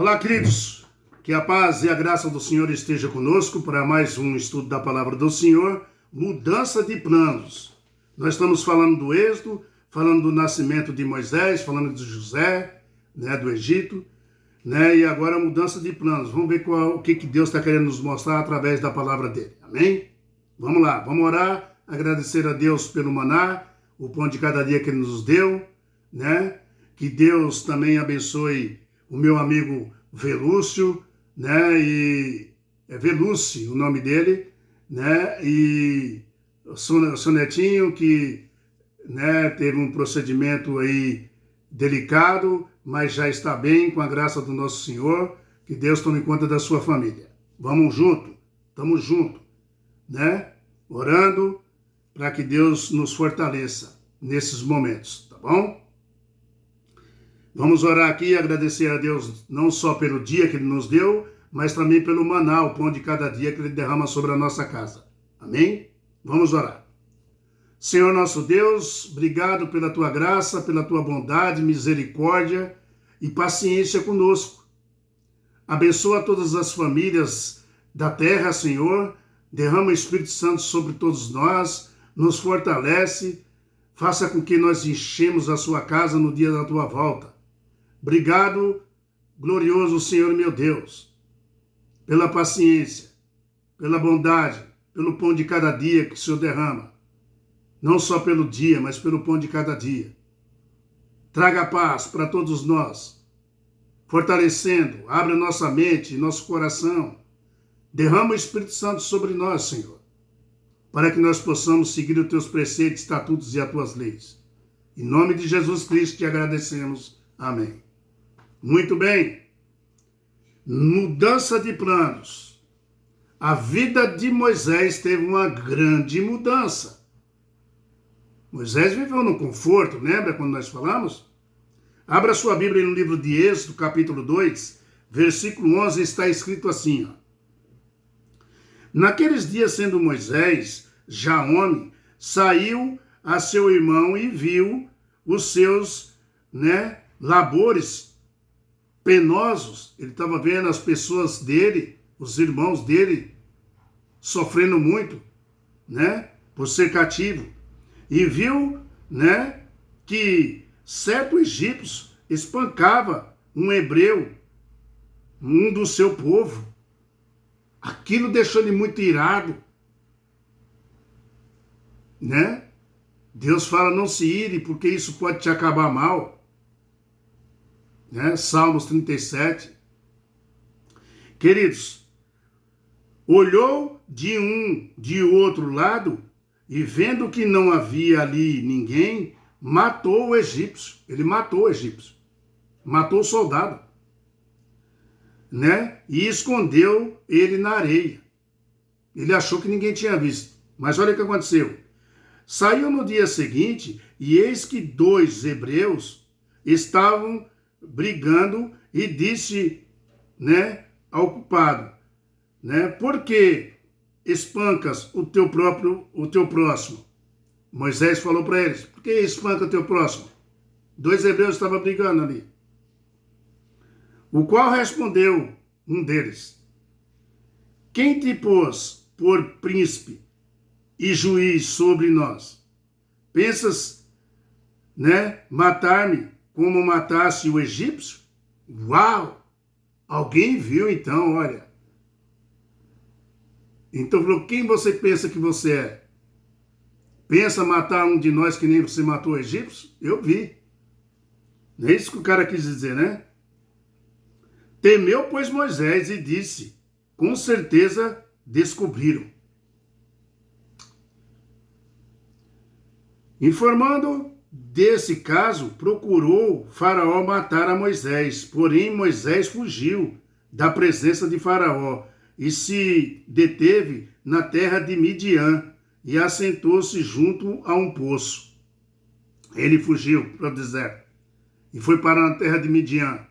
Olá, queridos, que a paz e a graça do Senhor esteja conosco para mais um estudo da Palavra do Senhor, mudança de planos. Nós estamos falando do Êxodo, falando do nascimento de Moisés, falando de José, do Egito, e agora a mudança de planos. Vamos ver o que Deus está querendo nos mostrar através da palavra dele, amém? Vamos lá, vamos orar, agradecer a Deus pelo maná, o pão de cada dia que ele nos deu, que Deus também abençoe o meu amigo Velúcio, e é Velúcio o nome dele, e o seu netinho que, teve um procedimento aí delicado, mas já está bem com a graça do nosso Senhor, que Deus tome conta da sua família. Vamos junto, estamos juntos, orando para que Deus nos fortaleça nesses momentos, tá bom? Vamos orar aqui e agradecer a Deus não só pelo dia que Ele nos deu, mas também pelo maná, o pão de cada dia que Ele derrama sobre a nossa casa. Amém? Vamos orar. Senhor nosso Deus, obrigado pela Tua graça, pela Tua bondade, misericórdia e paciência conosco. Abençoa todas as famílias da terra, Senhor. Derrama o Espírito Santo sobre todos nós, nos fortalece, faça com que nós enchemos a Sua casa no dia da Tua volta. Obrigado, glorioso Senhor meu Deus, pela paciência, pela bondade, pelo pão de cada dia que o Senhor derrama. Não só pelo dia, mas pelo pão de cada dia. Traga paz para todos nós, fortalecendo, abre nossa mente, nosso coração. Derrama o Espírito Santo sobre nós, Senhor, para que nós possamos seguir os Teus preceitos, estatutos e as Tuas leis. Em nome de Jesus Cristo te agradecemos. Amém. Muito bem, mudança de planos. A vida de Moisés teve uma grande mudança. Moisés viveu no conforto, lembra quando nós falamos? Abra sua Bíblia no livro de Êxodo, capítulo 2, versículo 11, está escrito assim, Naqueles dias, sendo Moisés, já homem, saiu a seu irmão e viu os seus, labores penosos. Ele estava vendo as pessoas dele, os irmãos dele, sofrendo muito, por ser cativo. E viu, que certo egípcio espancava um hebreu, um do seu povo. Aquilo deixou ele muito irado, Deus fala, não se ire, porque isso pode te acabar mal. Salmos 37. Queridos, olhou de outro lado e vendo que não havia ali ninguém, matou o egípcio. Ele matou o egípcio. Matou o soldado. E escondeu ele na areia. Ele achou que ninguém tinha visto. Mas olha o que aconteceu. Saiu no dia seguinte e eis que 2 hebreus estavam brigando e disse, ao culpado, por que espancas o teu próximo? Moisés falou para eles, por que espanca o teu próximo? 2 hebreus estavam brigando ali. O qual respondeu um deles, quem te pôs por príncipe e juiz sobre nós? Pensas, matar-me como matasse o egípcio? Uau! Alguém viu então, olha. Então falou, quem você pensa que você é? Pensa matar um de nós que nem você matou o egípcio? Eu vi. Não é isso que o cara quis dizer, Temeu, pois, Moisés e disse, com certeza descobriram. Informando desse caso, procurou Faraó matar a Moisés, porém Moisés fugiu da presença de Faraó e se deteve na terra de Midian e assentou-se junto a um poço. Ele fugiu para o deserto e foi parar na terra de Midian.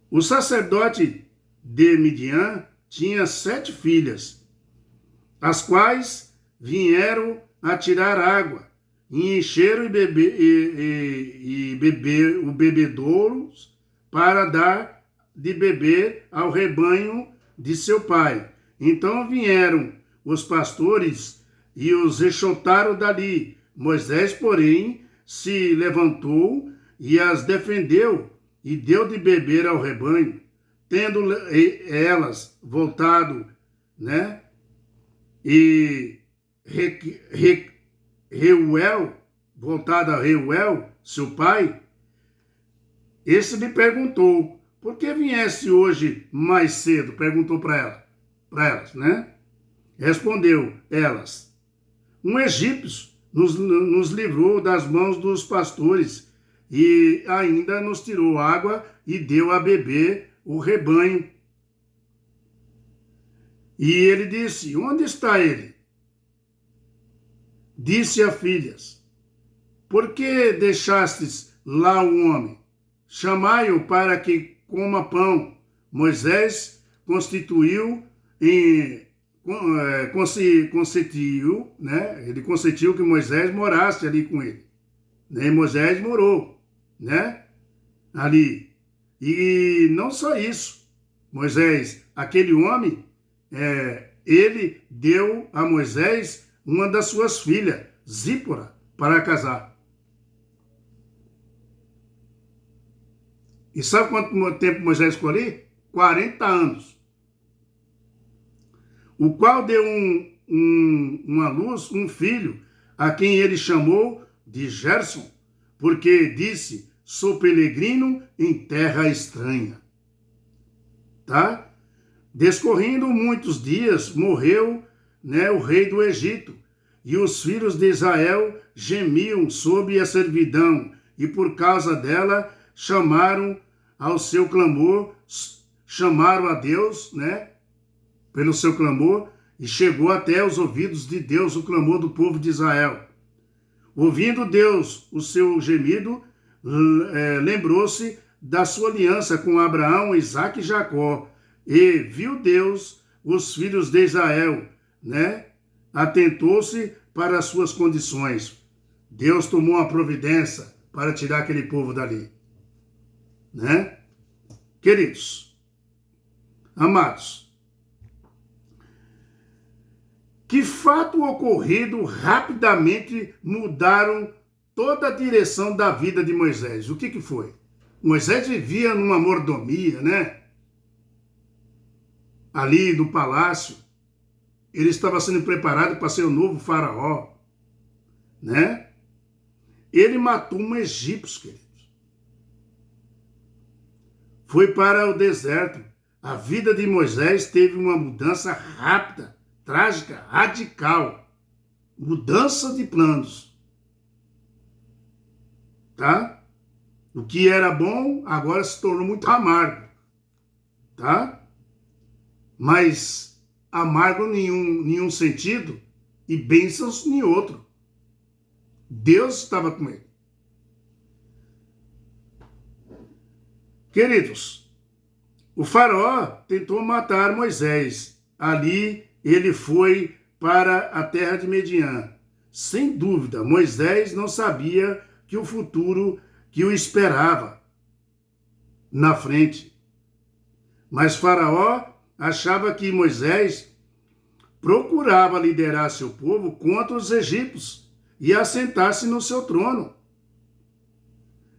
O sacerdote de Midian tinha 7 filhas, as quais vieram a tirar água, e encheram e beber o bebedouro para dar de beber ao rebanho de seu pai. Então vieram os pastores e os enxotaram dali. Moisés, porém, se levantou e as defendeu e deu de beber ao rebanho, tendo elas voltado, né? E Reuel, voltado a Reuel, seu pai, esse lhe perguntou: por que viesse hoje mais cedo? Perguntou para elas, né? Respondeu elas: um egípcio nos livrou das mãos dos pastores e ainda nos tirou água e deu a beber o rebanho. E ele disse: onde está ele? Disse a filhas: por que deixastes lá o homem? Chamai-o para que coma pão. Moisés consentiu, né? Ele consentiu que Moisés morasse ali com ele. E Moisés morou, né? Ali. E não só isso. Moisés, aquele homem, ele deu a Moisés uma das suas filhas, Zípora, para casar. E sabe quanto tempo Moisés ficou ali? 40 anos. O qual deu uma luz, um filho, a quem ele chamou de Gerson, porque disse: sou peregrino em terra estranha. Tá? Descorrendo muitos dias, morreu, né, o rei do Egito, e os filhos de Israel gemiam sob a servidão, e por causa dela chamaram ao seu clamor, chamaram a Deus, né, pelo seu clamor, e chegou até os ouvidos de Deus o clamor do povo de Israel. Ouvindo Deus o seu gemido, lembrou-se da sua aliança com Abraão, Isaque e Jacó, e viu Deus os filhos de Israel, né? Atentou-se para as suas condições. Deus tomou uma providência para tirar aquele povo dali, né? Queridos, amados, que fato ocorrido rapidamente mudaram toda a direção da vida de Moisés. O que foi? Moisés vivia numa mordomia, né? Ali no palácio. Ele estava sendo preparado para ser o novo faraó, né? Ele matou um egípcio, queridos. Foi para o deserto. A vida de Moisés teve uma mudança rápida, trágica, radical. Mudança de planos. Tá? O que era bom agora se tornou muito amargo. Tá? Mas amargo em nenhum sentido e bênçãos em outro. Deus estava com ele. Queridos, o faraó tentou matar Moisés. Ali ele foi para a terra de Midian. Sem dúvida, Moisés não sabia que o futuro que o esperava na frente. Mas Faraó achava que Moisés procurava liderar seu povo contra os egípcios e assentar-se no seu trono.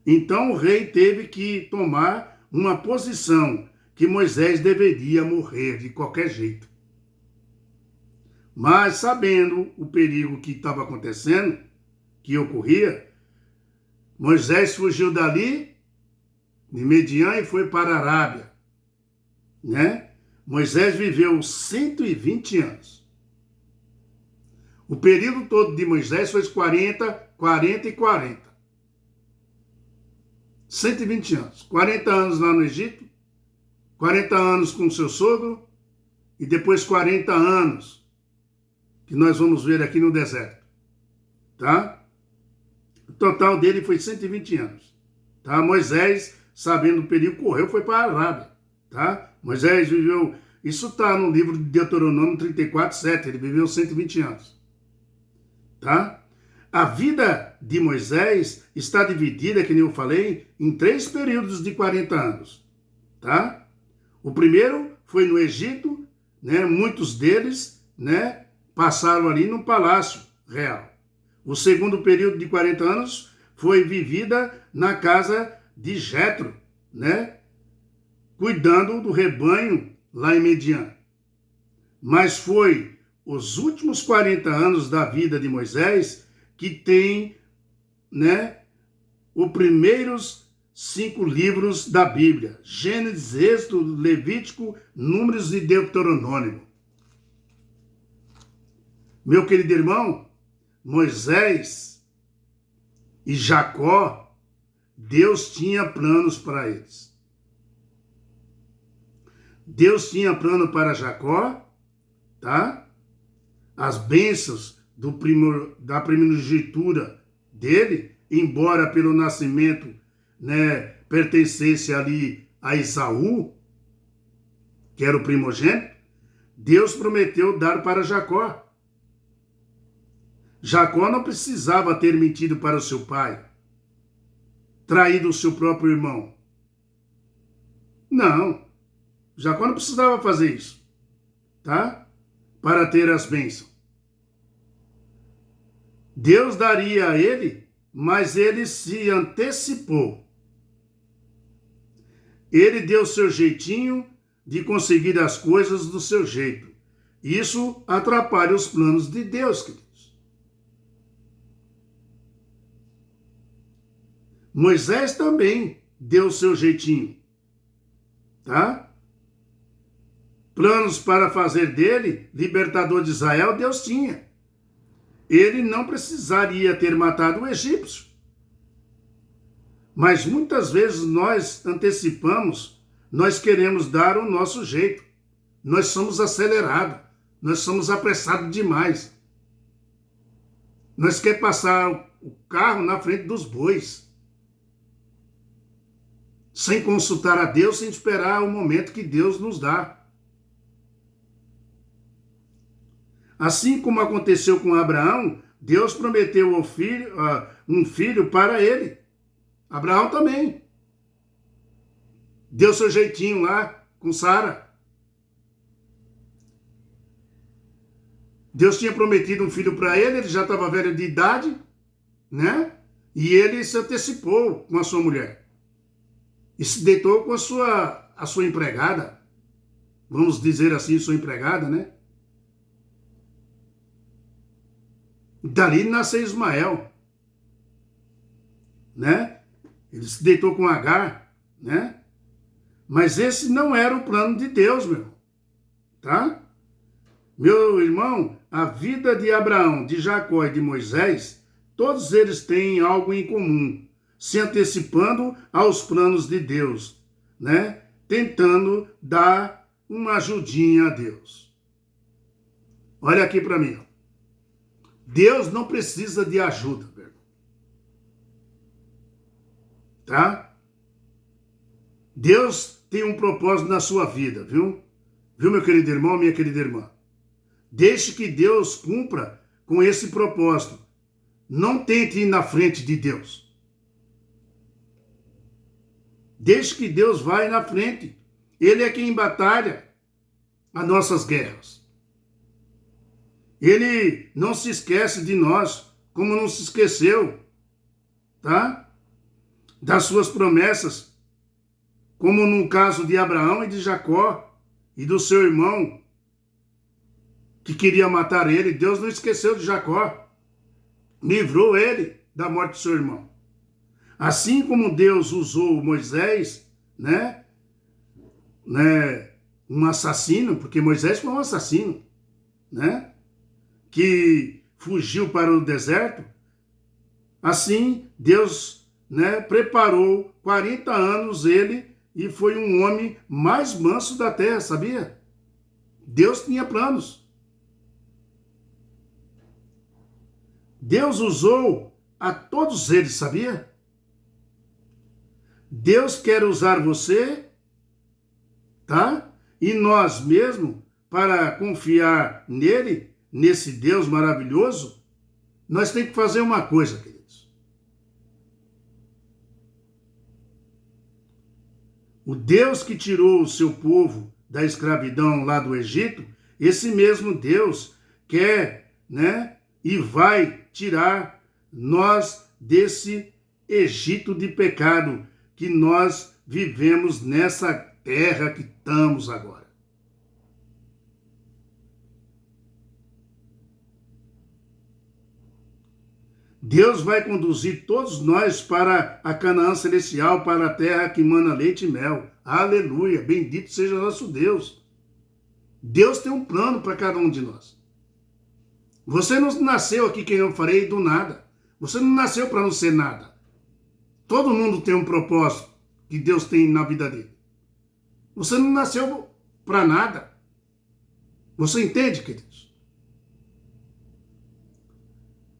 Então o rei teve que tomar uma posição que Moisés deveria morrer de qualquer jeito. Mas sabendo o perigo que estava acontecendo, que ocorria, Moisés fugiu dali, de Midian, e foi para a Arábia, né? Moisés viveu 120 anos. O período todo de Moisés foi 40, 40 e 40. 120 anos. 40 anos lá no Egito, 40 anos com seu sogro, e depois 40 anos, que nós vamos ver aqui no deserto. Tá? O total dele foi 120 anos. Tá? Moisés, sabendo o perigo, correu, foi para a Arábia. Tá? Moisés viveu, isso está no livro de Deuteronômio 34, 7, ele viveu 120 anos. Tá? A vida de Moisés está dividida, que nem eu falei, em 3 períodos de 40 anos. Tá? O primeiro foi no Egito, né? Muitos deles, né, passaram ali no palácio real. O segundo período de 40 anos foi vivida na casa de Jetro, né, cuidando do rebanho lá em Midian. Mas foi os últimos 40 anos da vida de Moisés que tem, né, os primeiros 5 livros da Bíblia: Gênesis, Êxodo, Levítico, Números e Deuteronômio. Meu querido irmão, Moisés e Jacó, Deus tinha planos para eles. Deus tinha plano para Jacó, tá? As bênçãos da primogenitura dele, embora pelo nascimento, né, pertencesse ali a Esaú, que era o primogênito, Deus prometeu dar para Jacó. Jacó não precisava ter mentido para o seu pai, traído o seu próprio irmão. Não, Jacó não precisava fazer isso, tá? Para ter as bênçãos. Deus daria a ele, mas ele se antecipou. Ele deu seu jeitinho de conseguir as coisas do seu jeito. Isso atrapalha os planos de Deus, queridos. Moisés também deu seu jeitinho, tá? Planos para fazer dele libertador de Israel, Deus tinha. Ele não precisaria ter matado o egípcio. Mas muitas vezes nós antecipamos, nós queremos dar o nosso jeito. Nós somos acelerados, nós somos apressados demais. Nós queremos passar o carro na frente dos bois, sem consultar a Deus, sem esperar o momento que Deus nos dá. Assim como aconteceu com Abraão, Deus prometeu um filho para ele. Abraão também deu seu jeitinho lá com Sara. Deus tinha prometido um filho para ele, ele já estava velho de idade, né? E ele se antecipou com a sua mulher. E se deitou com a sua empregada. Vamos dizer assim, sua empregada, né? Dali nasceu Ismael, né? Ele se deitou com Agar, né? Mas esse não era o plano de Deus, meu. Tá? Meu irmão, a vida de Abraão, de Jacó e de Moisés, todos eles têm algo em comum, se antecipando aos planos de Deus, né? Tentando dar uma ajudinha a Deus. Olha aqui para mim. Deus não precisa de ajuda, velho. Tá? Deus tem um propósito na sua vida, viu? Viu, meu querido irmão, minha querida irmã? Deixe que Deus cumpra com esse propósito. Não tente ir na frente de Deus. Deixe que Deus vá na frente. Ele é quem batalha as nossas guerras. Ele não se esquece de nós, como não se esqueceu, tá? Das suas promessas, como no caso de Abraão e de Jacó e do seu irmão, que queria matar ele. Deus não esqueceu de Jacó, livrou ele da morte do seu irmão. Assim como Deus usou Moisés, né? Um assassino, porque Moisés foi um assassino, né? Que fugiu para o deserto. Assim, Deus, né, preparou 40 anos ele e foi um homem mais manso da terra, sabia? Deus tinha planos. Deus usou a todos eles, sabia? Deus quer usar você, tá? E nós mesmos, para confiar nele, nesse Deus maravilhoso, nós temos que fazer uma coisa, queridos. O Deus que tirou o seu povo da escravidão lá do Egito, esse mesmo Deus quer, e vai tirar nós desse Egito de pecado que nós vivemos nessa terra que estamos agora. Deus vai conduzir todos nós para a Canaã celestial, para a terra que mana leite e mel. Aleluia, bendito seja nosso Deus. Deus tem um plano para cada um de nós. Você não nasceu aqui, que eu falei, do nada. Você não nasceu para não ser nada. Todo mundo tem um propósito que Deus tem na vida dele. Você não nasceu para nada. Você entende, queridos?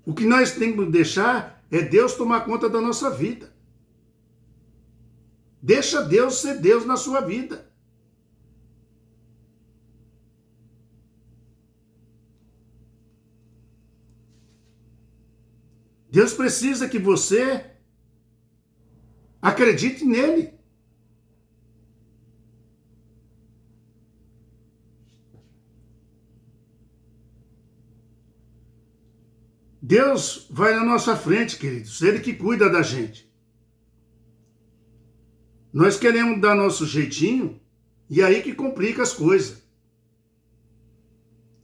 O que nós temos que deixar é Deus tomar conta da nossa vida. Deixa Deus ser Deus na sua vida. Deus precisa que você acredite nele. Deus vai na nossa frente, queridos. Ele que cuida da gente. Nós queremos dar nosso jeitinho e aí que complica as coisas.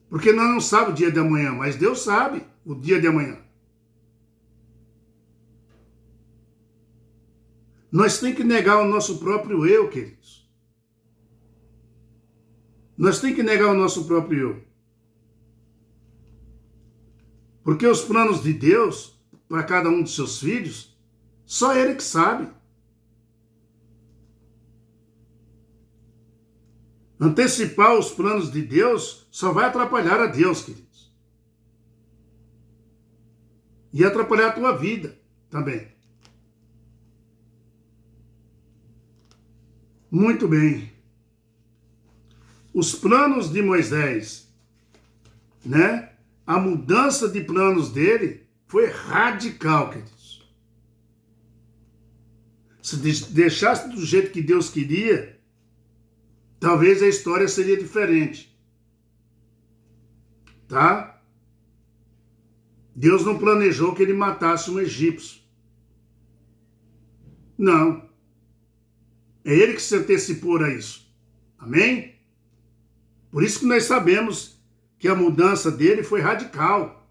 Porque nós não sabemos o dia de amanhã, mas Deus sabe o dia de amanhã. Nós temos que negar o nosso próprio eu, queridos. Nós temos que negar o nosso próprio eu. Porque os planos de Deus, para cada um de seus filhos, só Ele que sabe. Antecipar os planos de Deus só vai atrapalhar a Deus, queridos. E atrapalhar a tua vida também. Muito bem. Os planos de Moisés, a mudança de planos dele foi radical, queridos. Se deixasse do jeito que Deus queria, talvez a história seria diferente. Tá? Deus não planejou que ele matasse um egípcio. Não. É ele que se antecipou a isso. Amém? Por isso que nós sabemos que a mudança dele foi radical.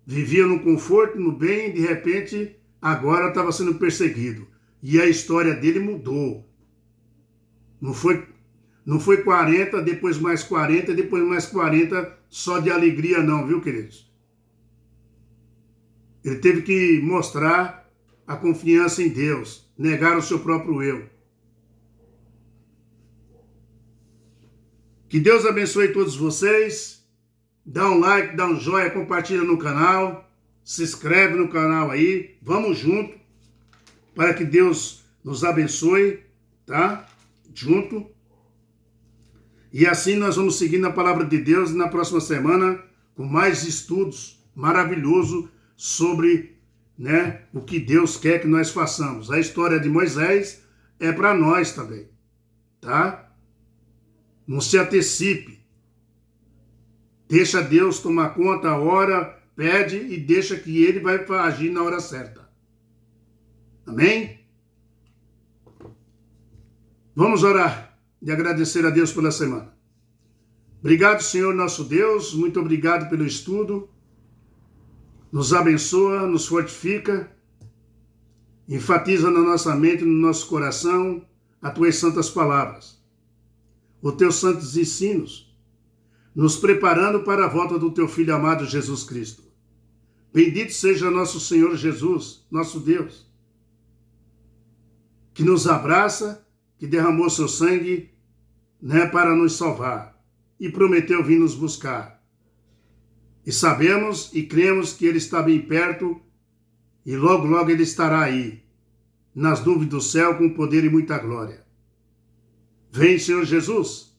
Vivia no conforto, no bem, e de repente agora estava sendo perseguido. E a história dele mudou. Não foi 40, depois mais 40, depois mais 40, só de alegria não, viu, queridos? Ele teve que mostrar a confiança em Deus, negar o seu próprio eu. Que Deus abençoe todos vocês. Dá um like, dá um joinha, compartilha no canal, se inscreve no canal aí, vamos junto, para que Deus nos abençoe, tá? Junto. E assim nós vamos seguindo a palavra de Deus na próxima semana, com mais estudos maravilhosos sobre o que Deus quer que nós façamos. A história de Moisés é para nós também, tá? Não se antecipe. Deixa Deus tomar conta, a hora, pede e deixa que Ele vai agir na hora certa. Amém? Vamos orar e agradecer a Deus pela semana. Obrigado, Senhor nosso Deus, muito obrigado pelo estudo. Nos abençoa, nos fortifica, enfatiza na nossa mente, no nosso coração, as tuas santas palavras, os teus santos ensinos, nos preparando para a volta do teu Filho amado Jesus Cristo. Bendito seja nosso Senhor Jesus, nosso Deus, que nos abraça, que derramou seu sangue para nos salvar e prometeu vir nos buscar. E sabemos e cremos que Ele está bem perto e logo, logo Ele estará aí, nas nuvens do céu, com poder e muita glória. Vem, Senhor Jesus,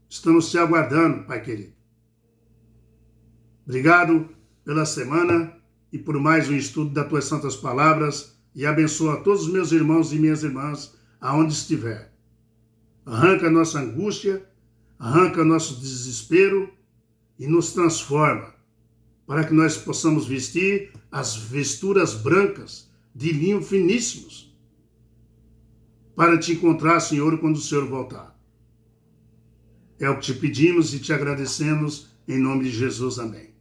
estamos te aguardando, Pai querido. Obrigado pela semana e por mais um estudo das tuas santas palavras e abençoa todos os meus irmãos e minhas irmãs aonde estiver. Arranca a nossa angústia, arranca nosso desespero e nos transforma para que nós possamos vestir as vesturas brancas de linho finíssimos para te encontrar, Senhor, quando o Senhor voltar. É o que te pedimos e te agradecemos em nome de Jesus. Amém.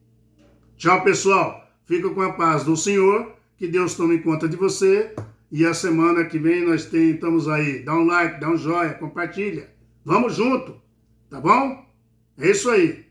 Tchau, pessoal. Fica com a paz do Senhor. Que Deus tome conta de você. E a semana que vem nós estamos aí. Dá um like, dá um joinha, compartilha. Vamos junto. Tá bom? É isso aí.